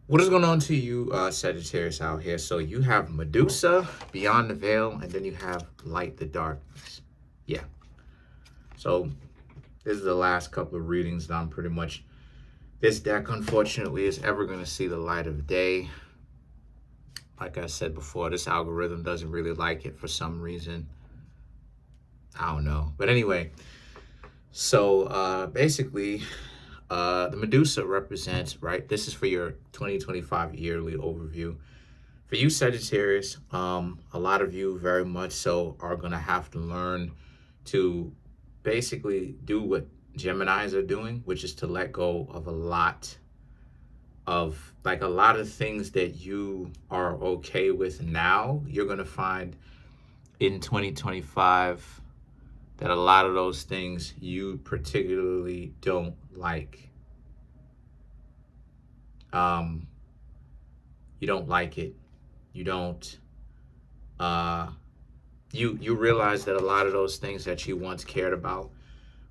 What is going on to you, Sagittarius out here? So you have Medusa, Beyond the Veil, and then you have Light the Darkness. Yeah. So this is the last couple of readings that I'm pretty much... This deck, unfortunately, is ever going to see the light of day. Like I said before, this algorithm doesn't really like it for some reason. I don't know. But anyway, so basically... the Medusa represents, right? This is for your 2025 yearly overview. For you, Sagittarius, a lot of you very much so are going to have to learn to basically do what Geminis are doing, which is to let go of a lot of things that you are okay with now. You're going to find in 2025 that a lot of those things you particularly don't like. You don't like it. You don't, you realize that a lot of those things that you once cared about,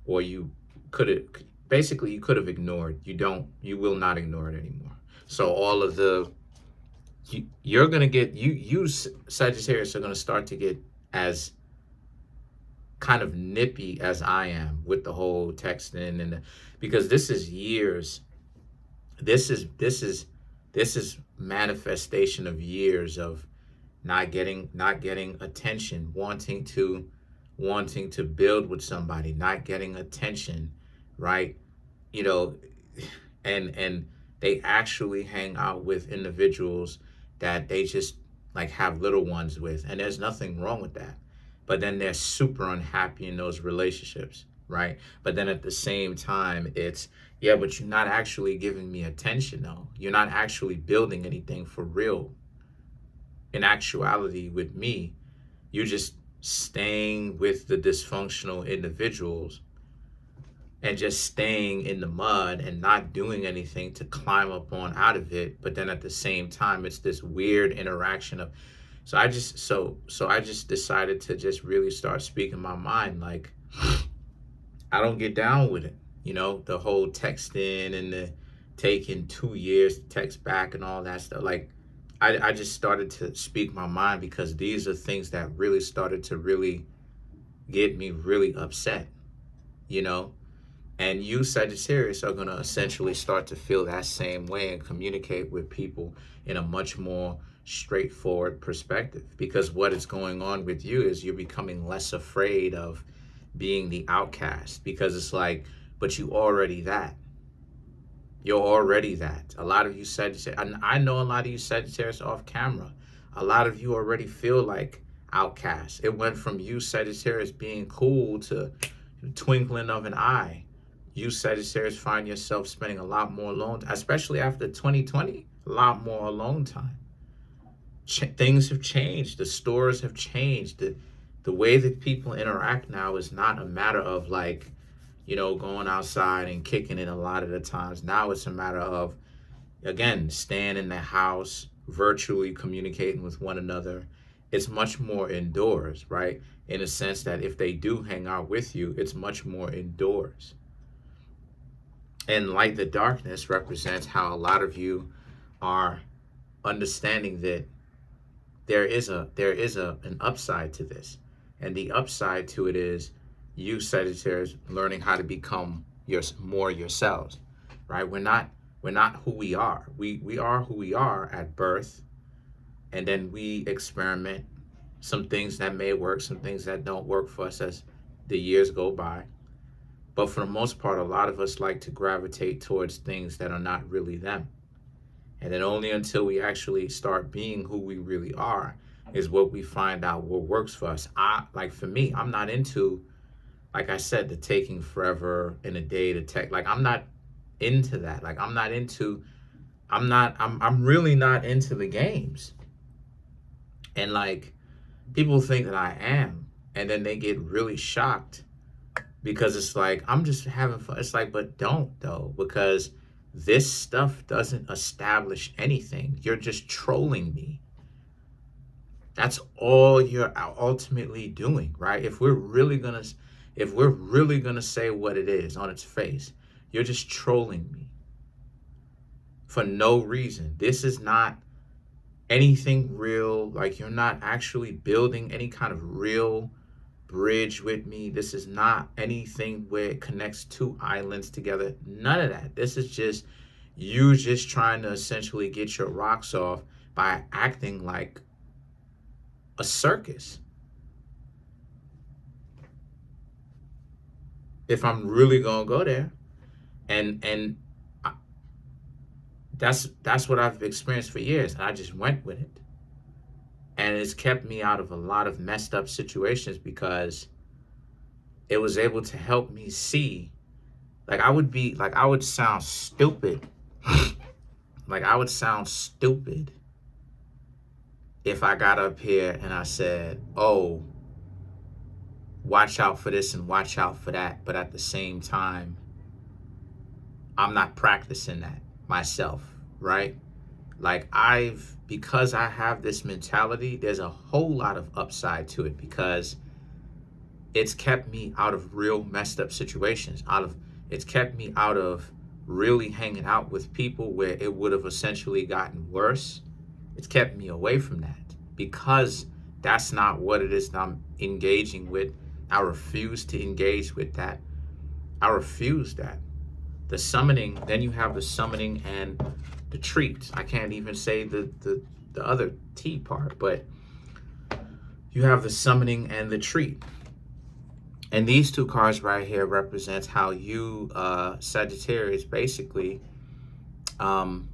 or you could have, basically you could have ignored, you will not ignore it anymore. So all of the, you're going to get, you Sagittarius are going to start to get as kind of nippy as I am with the whole texting because this is years. This is manifestation of years of not getting attention, wanting to build with somebody, not getting attention, right? You know, and they actually hang out with individuals that they just like have little ones with, and there's nothing wrong with that. But then they're super unhappy in those relationships, right? But then at the same time, it's, yeah, but you're not actually giving me attention, though. You're not actually building anything for real. In actuality, with me, you're just staying with the dysfunctional individuals and just staying in the mud and not doing anything to climb up on out of it. But then at the same time, it's this weird interaction of, so I just decided to just really start speaking my mind. Like, I don't get down with it. You know, the whole texting and the taking 2 years to text back and all that stuff. Like, I just started to speak my mind because these are things that really started to really get me really upset, you know? And you, Sagittarius, are going to essentially start to feel that same way and communicate with people in a much more straightforward perspective. Because what is going on with you is you're becoming less afraid of being the outcast. Because it's like, but you already that. You're already that. A lot of you Sagittarius, and I know a lot of you Sagittarius off camera, a lot of you already feel like outcasts. It went from you Sagittarius being cool to twinkling of an eye. You Sagittarius find yourself spending a lot more alone, especially after 2020, a lot more alone time. Things have changed. The stores have changed. The way that people interact now is not a matter of like, you know, going outside and kicking it a lot of the times. Now it's a matter of, again, staying in the house, virtually communicating with one another. It's much more indoors, right? In a sense that if they do hang out with you, it's much more indoors. And Light the Darkness represents how a lot of you are understanding that there is an upside to this. And the upside to it is you Sagittarius learning how to become more yourselves, right? We're not who we are. We are who we are at birth, and then we experiment some things that may work, some things that don't work for us as the years go by. But for the most part, a lot of us like to gravitate towards things that are not really them. And then only until we actually start being who we really are is what we find out what works for us. Like for me, I'm not into, like I said, the taking forever in a day to text. Like I'm not into that. Like I'm really not into the games. And like people think that I am, and then they get really shocked because it's like, I'm just having fun. It's like, but don't though, because this stuff doesn't establish anything. You're just trolling me. That's all you're ultimately doing, right? If we're really gonna say what it is on its face, you're just trolling me. for no reason. This is not anything real. Like, you're not actually building any kind of real bridge with me. This is not anything where it connects two islands together. None of that. This is just you just trying to essentially get your rocks off by acting like a circus. If I'm really gonna go there, and I, that's what I've experienced for years, and I just went with it, and it's kept me out of a lot of messed up situations because it was able to help me see. Like, I would sound stupid. Like, I would sound stupid if I got up here and I said, oh, watch out for this and watch out for that. But at the same time, I'm not practicing that myself, right? Like, because I have this mentality, there's a whole lot of upside to it because it's kept me out of real messed up situations. It's kept me out of really hanging out with people where it would have essentially gotten worse. It's kept me away from that because that's not what it is that I'm engaging with. I refuse to engage with that. I refuse that. The summoning, then you have the summoning and the treat. I can't even say the other T part, but you have the summoning and the treat. And these two cards right here represents how you, Sagittarius, basically, again,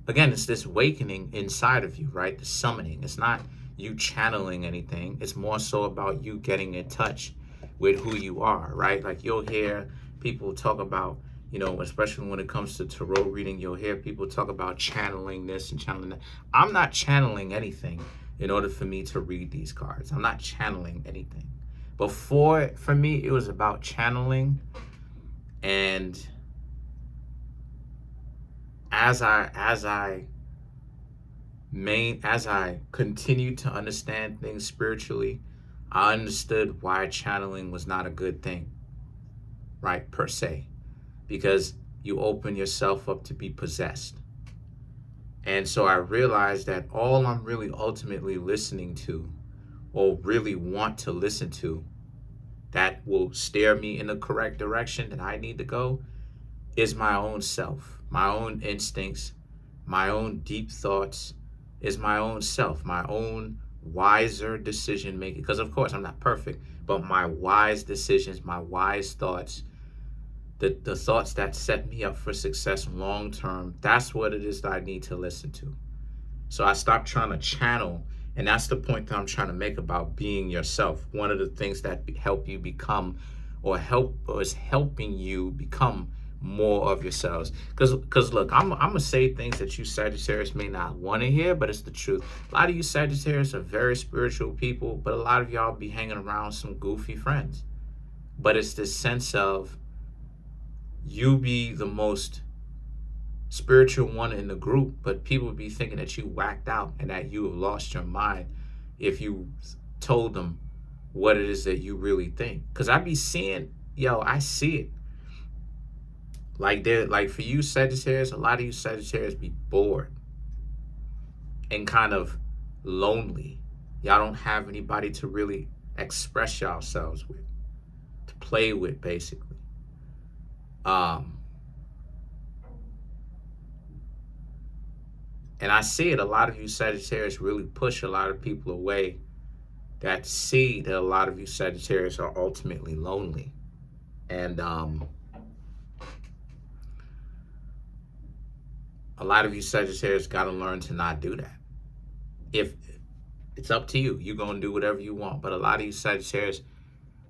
it's this awakening inside of you, right? The summoning. It's not you channeling anything. It's more so about you getting in touch with who you are, right? Like, you'll hear people talk about, you know, especially when it comes to tarot reading, you'll hear people talk about channeling this and channeling that. I'm not channeling anything in order for me to read these cards. I'm not channeling anything. Before, for me, it was about channeling, and as I continued to understand things spiritually, I understood why channeling was not a good thing, right, per se, because you open yourself up to be possessed. And so I realized that all I'm really ultimately listening to, or really want to listen to, that will steer me in the correct direction that I need to go, is my own self, my own instincts, my own deep thoughts, is my own self, my own wiser decision making. Because of course I'm not perfect, but my wise decisions, my wise thoughts, the thoughts that set me up for success long term, that's what it is that I need to listen to. So I stopped trying to channel. And that's the point that I'm trying to make about being yourself. One of the things that help you become, or is helping you become more of yourselves. Because look, I'm gonna say things that you Sagittarius may not want to hear, but it's the truth. A lot of you Sagittarius are very spiritual people, but a lot of y'all be hanging around some goofy friends. But it's this sense of you be the most spiritual one in the group, but people would be thinking that you whacked out and that you have lost your mind if you told them what it is that you really think. Because I be seeing, I see it. Like for you Sagittarius, a lot of you Sagittarius be bored and kind of lonely. Y'all don't have anybody to really express yourselves with, to play with, basically. And I see it. A lot of you Sagittarius really push a lot of people away that see that a lot of you Sagittarius are ultimately lonely. And a lot of you Sagittarius got to learn to not do that. If it's up to you, you're going to do whatever you want. But a lot of you Sagittarius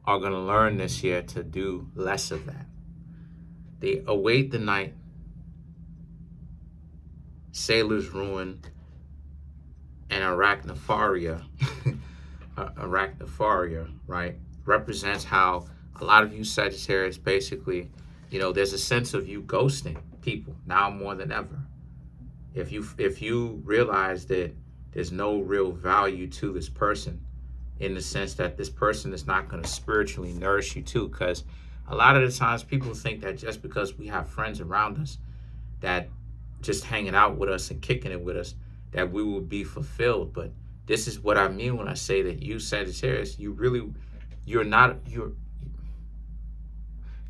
are going to learn this year to do less of that. They await the night. Sailor's Ruin and Arachnopharia, right, represents how a lot of you Sagittarius basically, there's a sense of you ghosting people now more than ever. If you realize that there's no real value to this person, in the sense that this person is not going to spiritually nourish you too, because a lot of the times people think that just because we have friends around us, that just hanging out with us and kicking it with us, that we will be fulfilled. But this is what I mean when I say that you, Sagittarius, you're not,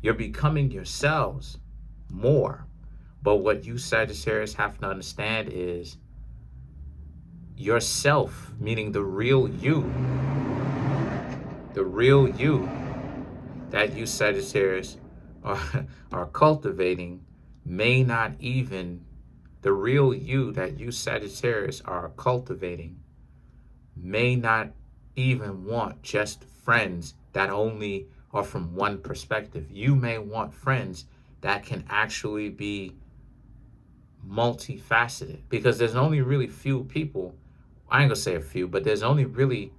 you're becoming yourselves more. But what you, Sagittarius, have to understand is yourself, meaning the real you that you, Sagittarius, are, are cultivating, may not even, the real you that you, Sagittarius, are cultivating may not even want just friends that only are from one perspective. You may want friends that can actually be multifaceted, because there's only really few people, I ain't gonna say a few, but there's only really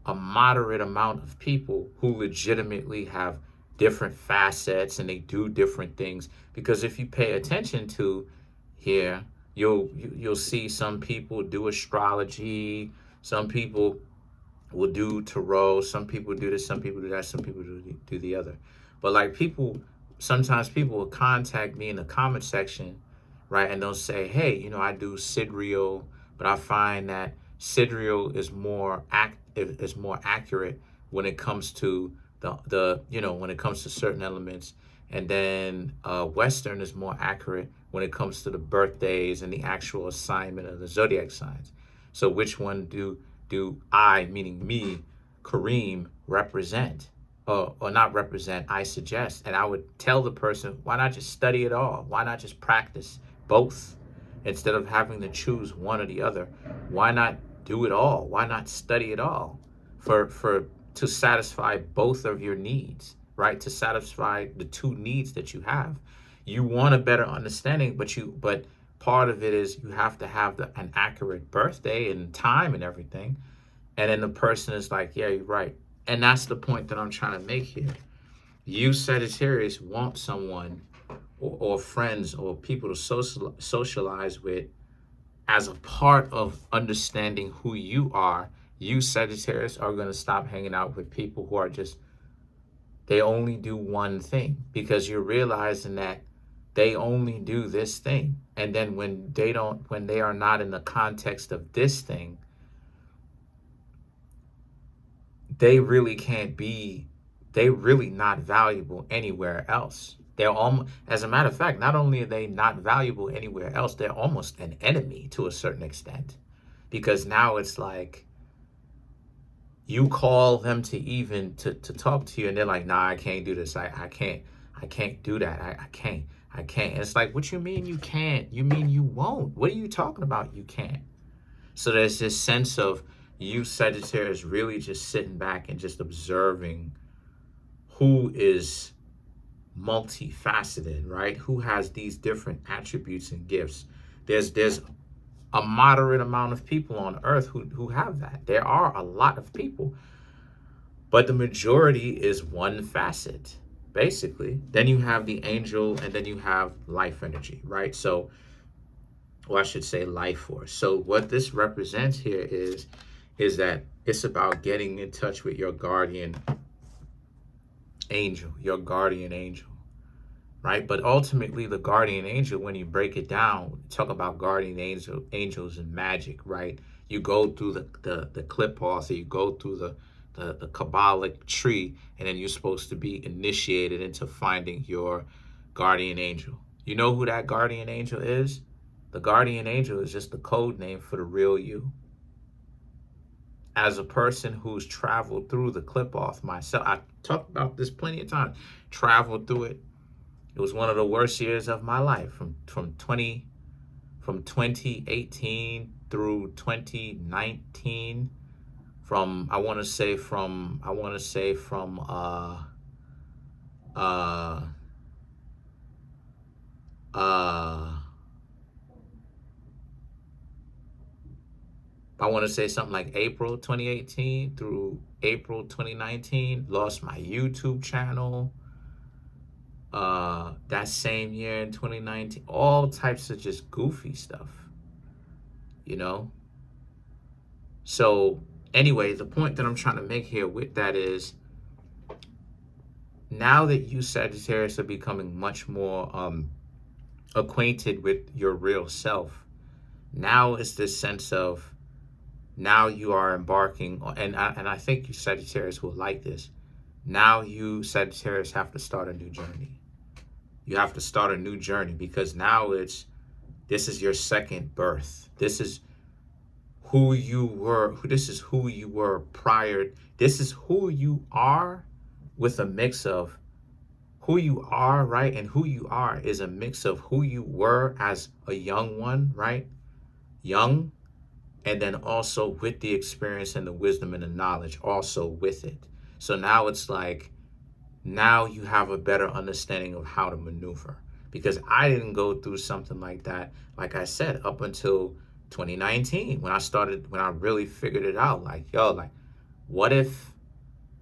a moderate amount of people who legitimately have different facets and they do different things. Because if you pay attention to here, you'll see some people do astrology, some people will do tarot, some people do this, some people do that, some people do the other. But like people, sometimes people will contact me in the comment section, right? And they'll say, hey, I do sidereal, but I find that sidereal is more accurate when it comes to the when it comes to certain elements, and then Western is more accurate when it comes to the birthdays and the actual assignment of the zodiac signs. So which one do I, meaning me, Kareem, represent? Or not represent, I suggest. And I would tell the person, why not just study it all? Why not just practice both instead of having to choose one or the other? Why not do it all? Why not study it all to satisfy both of your needs, right? To satisfy the two needs that you have. You want a better understanding, but part of it is you have to have an accurate birthday and time and everything. And then the person is like, yeah, you're right. And that's the point that I'm trying to make here. You, Sagittarius, want someone or friends or people to socialize with as a part of understanding who you are. You, Sagittarius, are going to stop hanging out with people who are just, they only do one thing, because you're realizing that they only do this thing. And then when they are not in the context of this thing, they really not valuable anywhere else. They're almost, as a matter of fact, not only are they not valuable anywhere else, they're almost an enemy to a certain extent. Because now it's like, you call them to even to talk to you, and they're like, nah, I can't do this. I can't do that. I can't. And it's like, what you mean you can't? You mean you won't? What are you talking about? You can't. So there's this sense of you, Sagittarius, really just sitting back and just observing who is multifaceted, right? Who has these different attributes and gifts. There's a moderate amount of people on earth who have that. There are a lot of people, but the majority is one facet, basically. Then you have the angel, and then you have life energy, right? So, or I should say life force. So what this represents here is that it's about getting in touch with your guardian angel, right? But ultimately, the guardian angel, when you break it down, talk about guardian angels and magic, right? You go through the clip off, you go through the Kabbalic tree, and then you're supposed to be initiated into finding your guardian angel. You know who that guardian angel is? The guardian angel is just the code name for the real you. As a person who's traveled through the clip off myself, I talked about this plenty of times, traveled through it. It was one of the worst years of my life, from 2018 through 2019. I want to say from I want to say something like April 2018 through April 2019. Lost my YouTube channel. That same year in 2019, all types of just goofy stuff, So anyway, the point that I'm trying to make here with that is, now that you, Sagittarius, are becoming much more acquainted with your real self. Now it's this sense of, now you are embarking on, and I think you Sagittarius will like this. Now you Sagittarius have to start a new journey. You have to start a new journey because now this is your second birth. This is who you were. This is who you were prior. This is who you are with a mix of who you are, right? And who you are is a mix of who you were as a young one, right? Young, and then also with the experience and the wisdom and the knowledge also with it. So now it's like, now you have a better understanding of how to maneuver. Because I didn't go through something like that, like I said, up until 2019 when I really figured it out. Like, yo, like, what if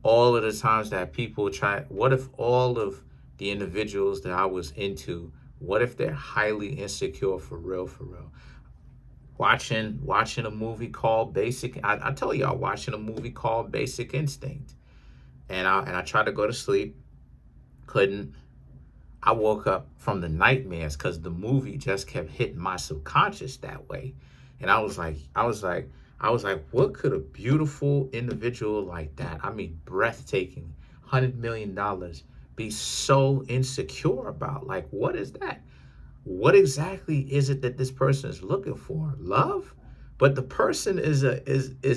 all of the times that people try, what if all of the individuals that I was into, what if they're highly insecure for real, for real? Watching a movie called Basic, I tell y'all, watching a movie called Basic Instinct, and I tried to go to sleep, couldn't. I woke up from the nightmares because the movie just kept hitting my subconscious that way, and I was like, what could a beautiful individual like that, I mean, breathtaking, $100 million, be so insecure about? Like, what is that? What exactly is it that this person is looking for? Love? But the person is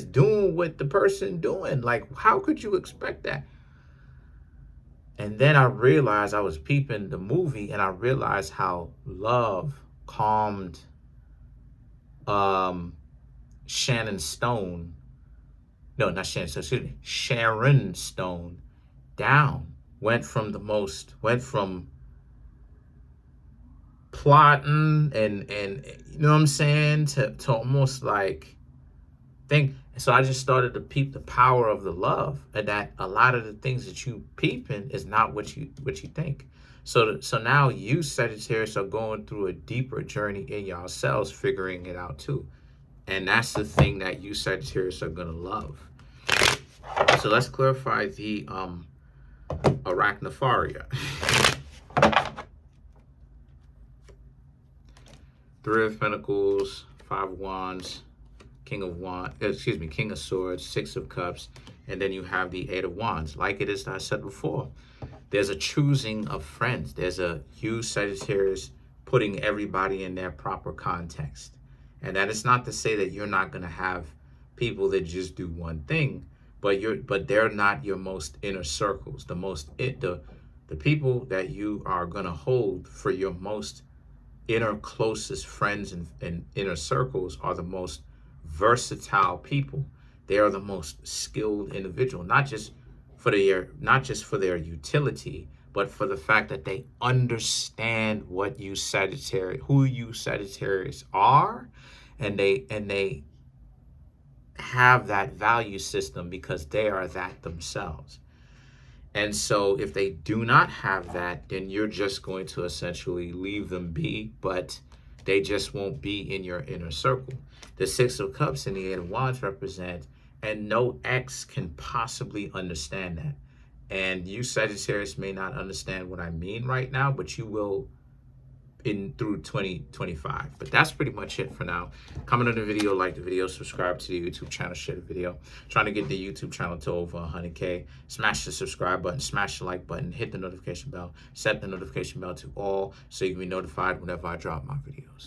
doing what the person doing. Like, how could you expect that? And then I realized, I was peeping the movie and I realized how love calmed um Shannon Stone. No, not Shannon Stone, excuse me. Sharon Stone down. Went from plotting and you know what I'm saying, to almost like think. So I just started to peep the power of the love, and that a lot of the things that you peeping is not what you think. So now you Sagittarius are going through a deeper journey in yourselves, figuring it out too, and that's the thing that you Sagittarius are gonna love. So let's clarify the arachnopharia. Three of Pentacles, Five of Wands, King of Swords, Six of Cups, and then you have the Eight of Wands. Like it is that I said before, there's a choosing of friends. There's a you Sagittarius putting everybody in their proper context. And that is not to say that you're not going to have people that just do one thing, but they're not your most inner circles. The people that you are going to hold for your most inner closest friends and inner circles are the most versatile people. They are the most skilled individual, not just for their utility, but for the fact that they understand what you Sagittarius, who you Sagittarius are, and they have that value system because they are that themselves. And so if they do not have that, then you're just going to essentially leave them be, but they just won't be in your inner circle. The Six of Cups and the Eight of Wands represent, and no ex can possibly understand that. And you Sagittarius may not understand what I mean right now, but you will through 2025. But that's pretty much it for now. Comment on the video, like the video, subscribe to the YouTube channel, share the video. Trying to get the YouTube channel to over 100K. Smash the subscribe button, smash the like button, hit the notification bell, set the notification bell to all so you can be notified whenever I drop my videos.